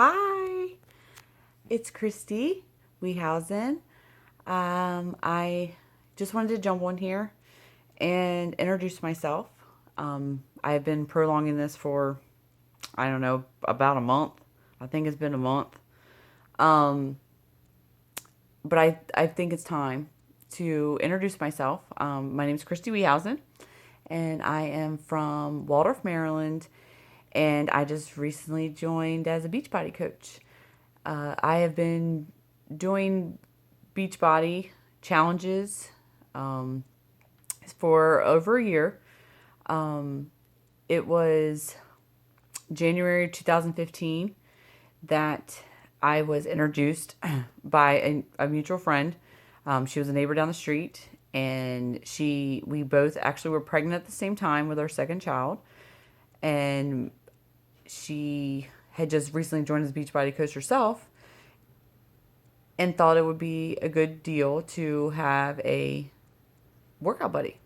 Hi, it's Christy Wehausen. I just wanted to jump on here and introduce myself. I've been prolonging this for, I don't know, about a month. I think it's been a month. Um, but I think it's time to introduce myself. My name is Christy Wehausen, and I am from Waldorf, Maryland, and I just recently joined as a Beachbody coach. I have been doing Beachbody challenges um, for over a year. It was January 2015 that I was introduced by a mutual friend. She was a neighbor down the street, and we both actually were pregnant at the same time with our second child. And she had just recently joined as a Beachbody coach herself and thought it would be a good deal to have a workout buddy.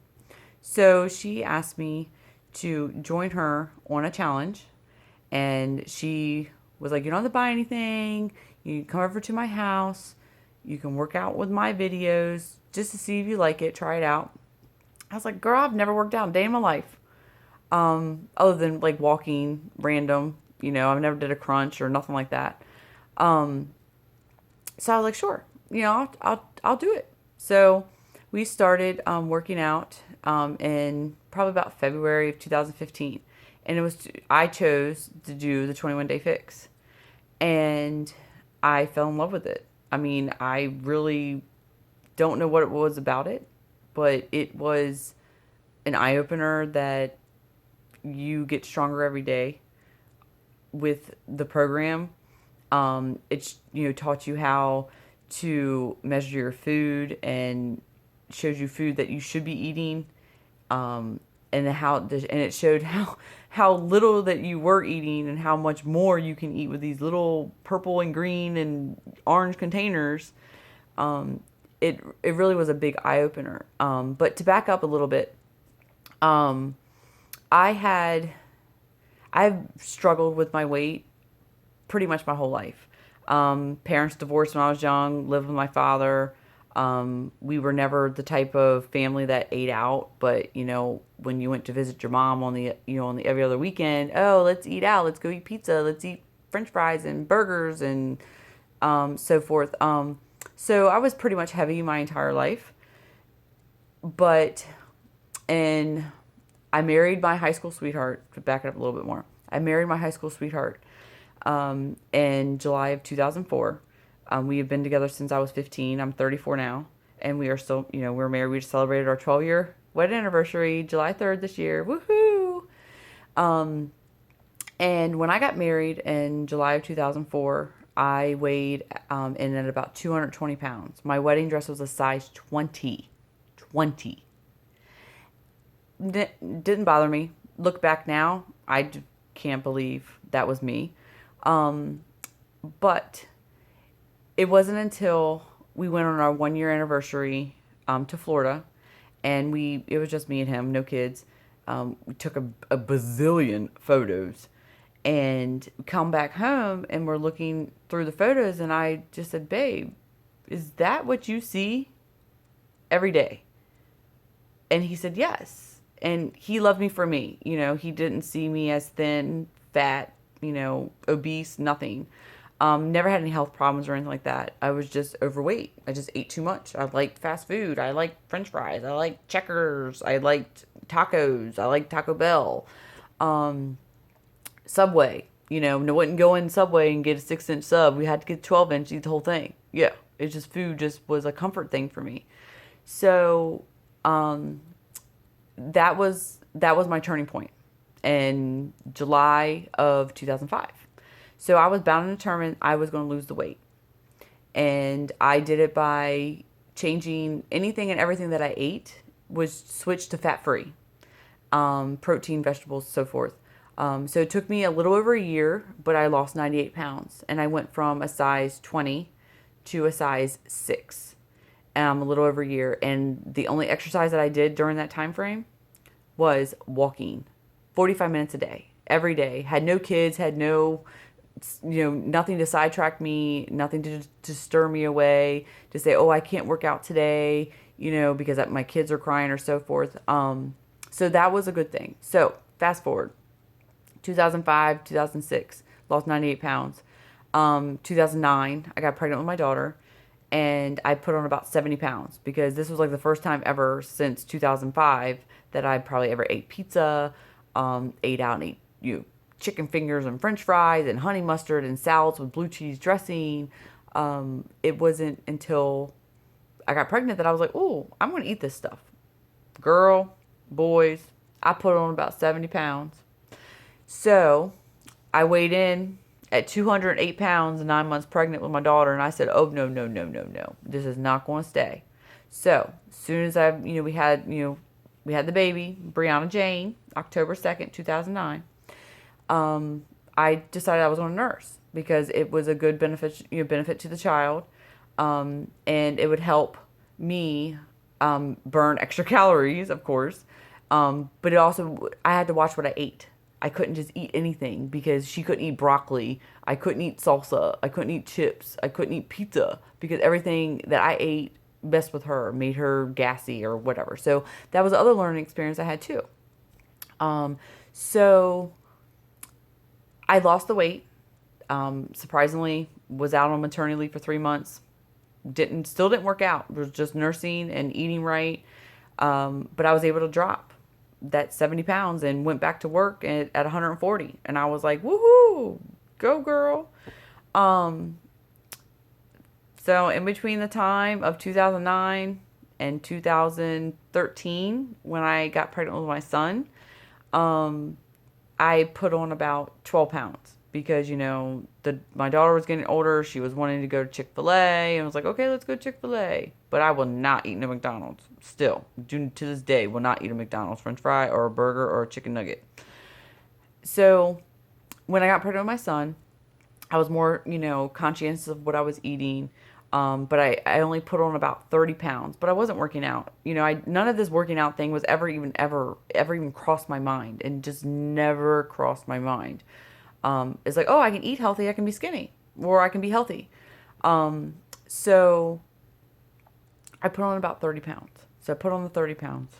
So she asked me to join her on a challenge, and she was like, "You don't have to buy anything. You can come over to my house. You can work out with my videos just to see if you like it. Try it out." I was like, "Girl, I've never worked out a day in my life, other than like walking random. I've never did a crunch or nothing like that." So I was like, "Sure, I'll do it." So we started working out in probably about February of 2015, and I chose to do the 21-day fix, and I fell in love with it. I mean, I really don't know what it was about it, but it was an eye opener that you get stronger every day with the program. It's taught you how to measure your food and shows you food that you should be eating, and it showed how little that you were eating and how much more you can eat with these little purple and green and orange containers. It really was a big eye opener. But to back up a little bit, um, I had I've struggled with my weight pretty much my whole life. Parents divorced when I was young, lived with my father. We were never the type of family that ate out, but when you went to visit your mom on the every other weekend, oh, let's eat out, let's go eat pizza, let's eat French fries and burgers and so forth. So I was pretty much heavy my entire life, but and I married my high school sweetheart. To back it up a little bit more, I married my high school sweetheart in July of 2004. We have been together since I was 15. I'm 34 now, and we are still, we're married. We just celebrated our 12-year wedding anniversary, July 3rd this year. Woohoo! And when I got married in July of 2004, I weighed in at about 220 pounds. My wedding dress was a size 20. 20. Didn't bother me. Look back now, can't believe that was me. But it wasn't until we went on our 1 year anniversary to Florida, and it was just me and him, no kids. We took a bazillion photos, and we come back home and we're looking through the photos, and I just said, "Babe, is that what you see every day?" And he said, "Yes." And he loved me for me. He didn't see me as thin, fat, obese, nothing. Never had any health problems or anything like that. I was just overweight. I just ate too much. I liked fast food. I liked French fries. I liked Checkers. I liked tacos. I liked Taco Bell. Subway. Wouldn't go in Subway and get a 6-inch sub. We had to get 12-inch, eat the whole thing. Yeah, food just was a comfort thing for me. So, that was my turning point in July of 2005. So I was bound and determined I was going to lose the weight. And I did it by changing anything and everything that I ate was switched to fat-free, protein, vegetables, so forth. So it took me a little over a year, but I lost 98 pounds. And I went from a size 20 to a size 6, a little over a year. And the only exercise that I did during that time frame was walking 45 minutes a day, every day. Had no kids, had no nothing to sidetrack me, nothing to stir me away, to say, oh, I can't work out today, because my kids are crying or so forth. So that was a good thing. So fast forward, 2005, 2006, lost 98 pounds. 2009, I got pregnant with my daughter, and I put on about 70 pounds because this was like the first time ever since 2005 that I probably ever ate pizza, ate out and ate, chicken fingers and french fries and honey mustard and salads with blue cheese dressing. It wasn't until I got pregnant that I was like, oh, I'm going to eat this stuff. Girl, boys, I put on about 70 pounds. So I weighed in at 208 pounds, 9 months pregnant with my daughter. And I said, oh, no, no, no, no, no. This is not going to stay. So as soon as we had the baby, Brianna Jane, October 2nd, 2009. I decided I was going to nurse because it was a good benefit to the child. And it would help me, burn extra calories, of course. But I had to watch what I ate. I couldn't just eat anything because she couldn't eat broccoli. I couldn't eat salsa. I couldn't eat chips. I couldn't eat pizza because everything that I ate messed with her, made her gassy or whatever. So that was another learning experience I had too. So I lost the weight. Surprisingly, was out on maternity leave for 3 months. Still didn't work out. It was just nursing and eating right. But I was able to drop that 70 pounds and went back to work at 140. And I was like, woohoo, go girl. So in between the time of 2009 and 2013, when I got pregnant with my son, I put on about 12 pounds because, my daughter was getting older. She was wanting to go to Chick-fil-A, and I was like, okay, let's go to Chick-fil-A. But I will not eat a McDonald's. Still, to this day, will not eat a McDonald's French fry or a burger or a chicken nugget. So when I got pregnant with my son, I was more, conscientious of what I was eating. But I only put on about 30 pounds, but I wasn't working out. None of this working out thing was ever even crossed my mind, and just never crossed my mind. It's like, oh, I can eat healthy, I can be skinny, or I can be healthy. So I put on about 30 pounds. So I put on the 30 pounds.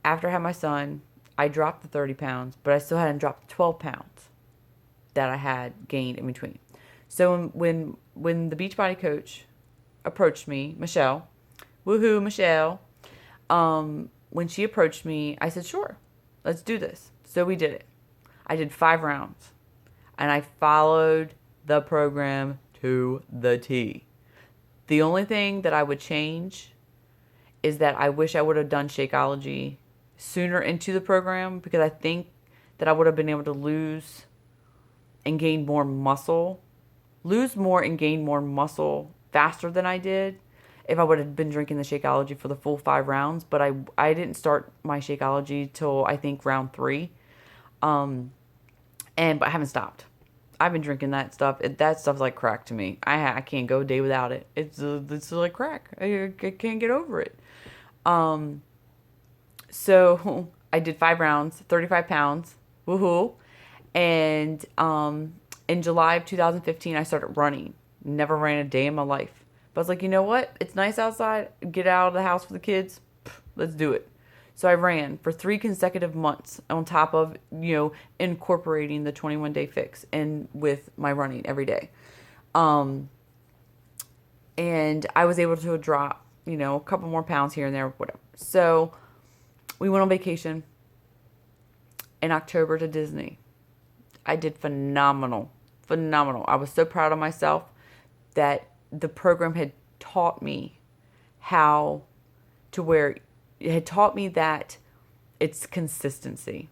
After I had my son, I dropped the 30 pounds, but I still hadn't dropped the 12 pounds that I had gained in between. So when the Beachbody coach approached me, Michelle, woohoo, Michelle, when she approached me, I said, sure, let's do this. So we did it. I did 5 rounds, and I followed the program to the T. The only thing that I would change is that I wish I would have done Shakeology sooner into the program, because I think that I would have been able to lose and gain more muscle faster than I did if I would have been drinking the Shakeology for the full 5 rounds. But I didn't start my Shakeology till I think round 3. But I haven't stopped. I've been drinking that stuff. That stuff's like crack to me. I can't go a day without it. It's like crack. I can't get over it. So I did 5 rounds, 35 pounds. Woohoo. And in July of 2015, I started running. Never ran a day in my life. But I was like, you know what? It's nice outside. Get out of the house for the kids. Let's do it. So I ran for 3 consecutive months on top of, incorporating the 21-day fix and with my running every day. And I was able to drop, a couple more pounds here and there, whatever. So we went on vacation in October to Disney. I did phenomenal. I was so proud of myself that the program had taught me how to wear. It had taught me that it's consistency.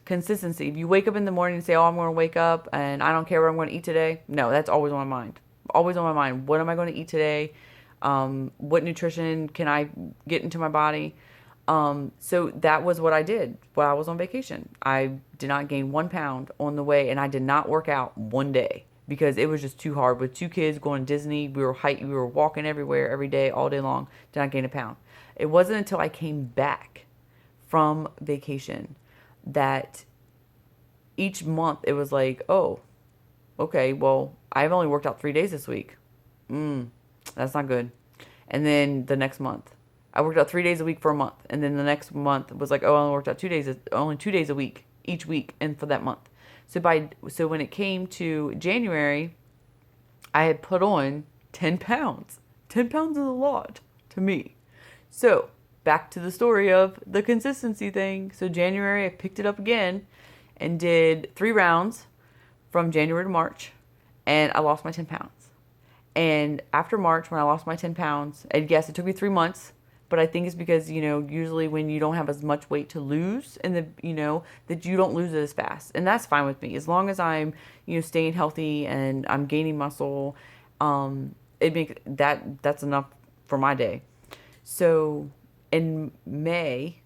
Consistency. If you wake up in the morning and say, oh, I'm going to wake up and I don't care what I'm going to eat today. No, that's always on my mind. Always on my mind. What am I going to eat today? What nutrition can I get into my body? So that was what I did while I was on vacation. I did not gain 1 pound on the way, and I did not work out one day because it was just too hard. With 2 kids going to Disney, we were walking everywhere every day, all day long. Did not gain a pound. It wasn't until I came back from vacation that each month it was like, oh, okay, well, I've only worked out 3 days this week. That's not good. And then the next month, I worked out 3 days a week for a month. And then the next month was like, oh, I only worked out 2 days, only 2 days a week each week, and for that month. So when it came to January, I had put on 10 pounds. 10 pounds is a lot to me. So back to the story of the consistency thing. So January, I picked it up again and did 3 rounds from January to March, and I lost my 10 pounds. And after March, when I lost my 10 pounds, and yes, it took me 3 months, but I think it's because, usually when you don't have as much weight to lose and that you don't lose it as fast. And that's fine with me. As long as I'm, staying healthy and I'm gaining muscle, that's enough for my day. So in May,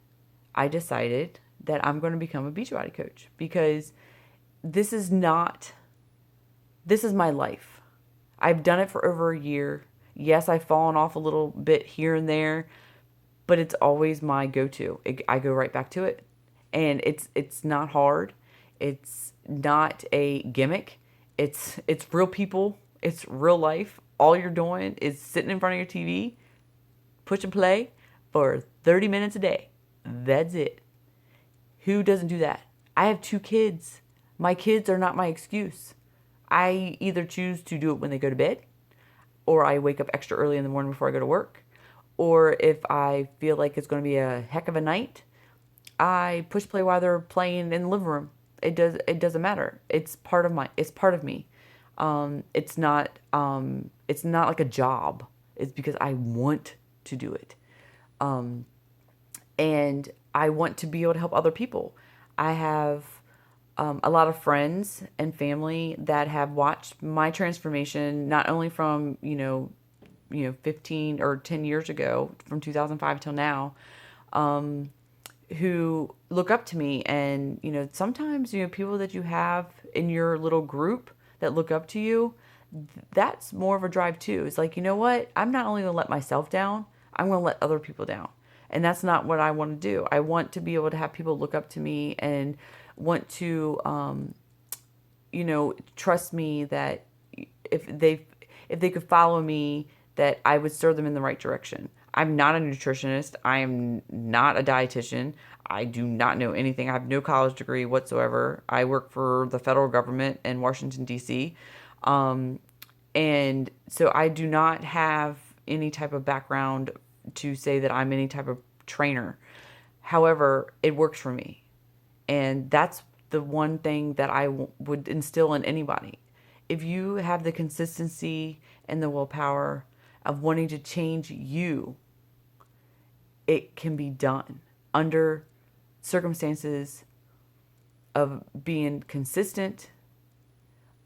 I decided that I'm going to become a Beachbody coach because this is not, this is my life. I've done it for over a year. Yes, I've fallen off a little bit here and there, but it's always my go-to. I go right back to it. And it's not hard. It's not a gimmick. It's real people. It's real life. All you're doing is sitting in front of your TV, push and play for 30 minutes a day. That's it. Who doesn't do that? I have 2 kids. My kids are not my excuse. I either choose to do it when they go to bed, or I wake up extra early in the morning before I go to work, or if I feel like it's going to be a heck of a night, I push play while they're playing in the living room. It doesn't matter. It's part of me. It's not like a job. It's because I want to do it. And I want to be able to help other people. I have a lot of friends and family that have watched my transformation, not only from 15 or 10 years ago, from 2005 till now, who look up to me. And sometimes people that you have in your little group that look up to you, that's more of a drive too. It's like, you know what? I'm not only gonna let myself down, I'm gonna let other people down. And that's not what I want to do. I want to be able to have people look up to me and want to, trust me that if they could follow me, that I would steer them in the right direction. I'm not a nutritionist. I am not a dietitian. I do not know anything. I have no college degree whatsoever. I work for the federal government in Washington, D.C. And so I do not have any type of background to say that I'm any type of trainer. However, it works for me. And that's the one thing that I would instill in anybody. If you have the consistency and the willpower of wanting to change you, it can be done under circumstances of being consistent,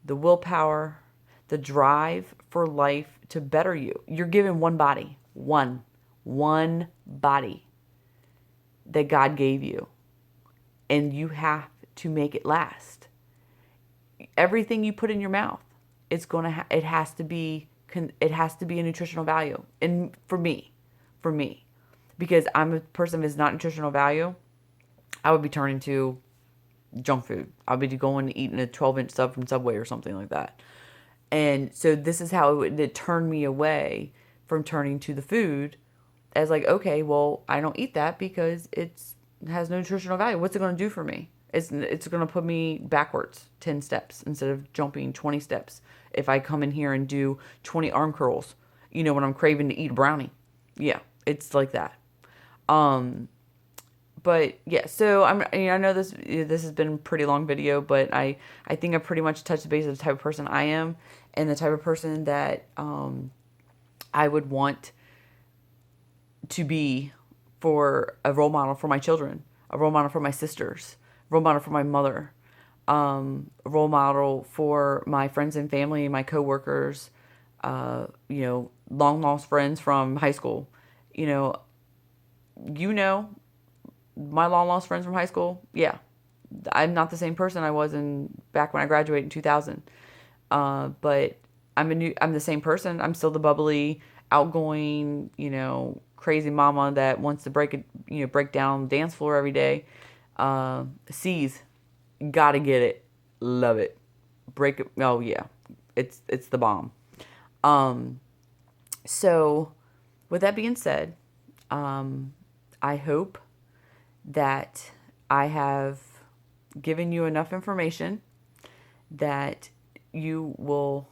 the willpower, the drive for life to better you. You're given one body, one body that God gave you, and you have to make it last. Everything you put in your mouth, it has to be a nutritional value. And for me, because I'm a person that's not nutritional value, I would be turning to junk food. I would be going and eating a 12-inch sub from Subway or something like that. And so this is how it turned me away from turning to the food as like, okay, well, I don't eat that because it has no nutritional value. What's it going to do for me? It's going to put me backwards 10 steps instead of jumping 20 steps. If I come in here and do 20 arm curls, when I'm craving to eat a brownie. Yeah, it's like that. But yeah, so I know this has been a pretty long video, but I think I pretty much touched the base of the type of person I am and the type of person that I would want to be for a role model for my children, a role model for my sisters, a role model for my mother, a role model for my friends and family, my coworkers, long lost friends from high school. My long lost friends from high school, yeah, I'm not the same person I was back when I graduated in 2000. But I'm the same person. I'm still the bubbly, outgoing, crazy mama that wants to break down the dance floor every day. Gotta get it, love it. break it. Oh yeah, it's the bomb. Um, so with that being said, I hope that I have given you enough information that you will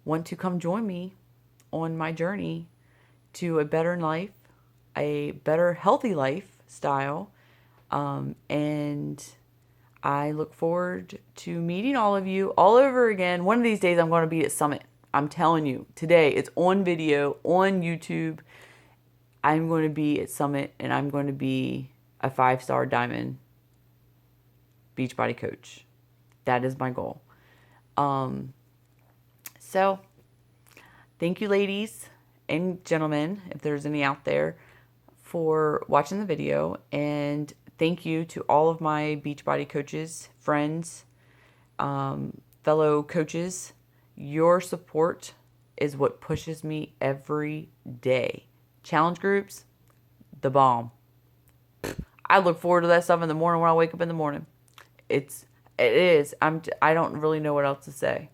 want to come join me on my journey to a better life, a better healthy lifestyle, and I look forward to meeting all of you all over again. One of these days I'm going to be at Summit. I'm telling you, today it's on video, on YouTube. I'm going to be at Summit and I'm going to be a 5-star diamond Beachbody coach. That is my goal. So thank you, ladies and gentlemen, if there's any out there, for watching the video. And thank you to all of my Beachbody coaches, friends, fellow coaches. Your support is what pushes me every day. Challenge groups, the bomb. I look forward to that stuff in the morning when I wake up in the morning. It is. I don't really know what else to say.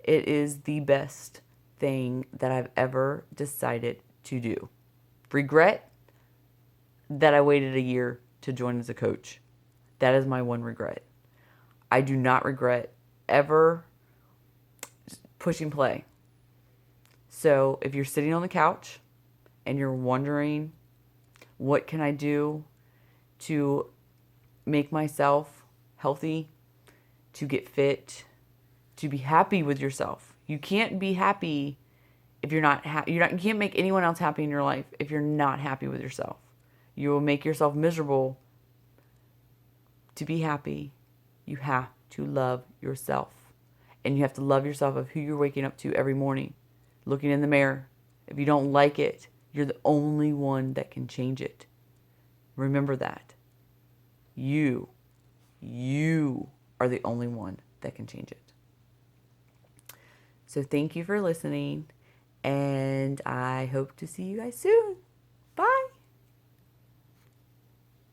It is the best thing that I've ever decided to do. Regret that I waited a year to join as a coach. That is my one regret. I do not regret ever pushing play. So if you're sitting on the couch and you're wondering, what can I do to make myself healthy, to get fit, to be happy with yourself? You can't be happy if you're not happy. You can't make anyone else happy in your life if you're not happy with yourself. You will make yourself miserable. To be happy, you have to love yourself. And you have to love yourself of who you're waking up to every morning, looking in the mirror. If you don't like it, you're the only one that can change it. Remember that. You are the only one that can change it. So thank you for listening, and I hope to see you guys soon.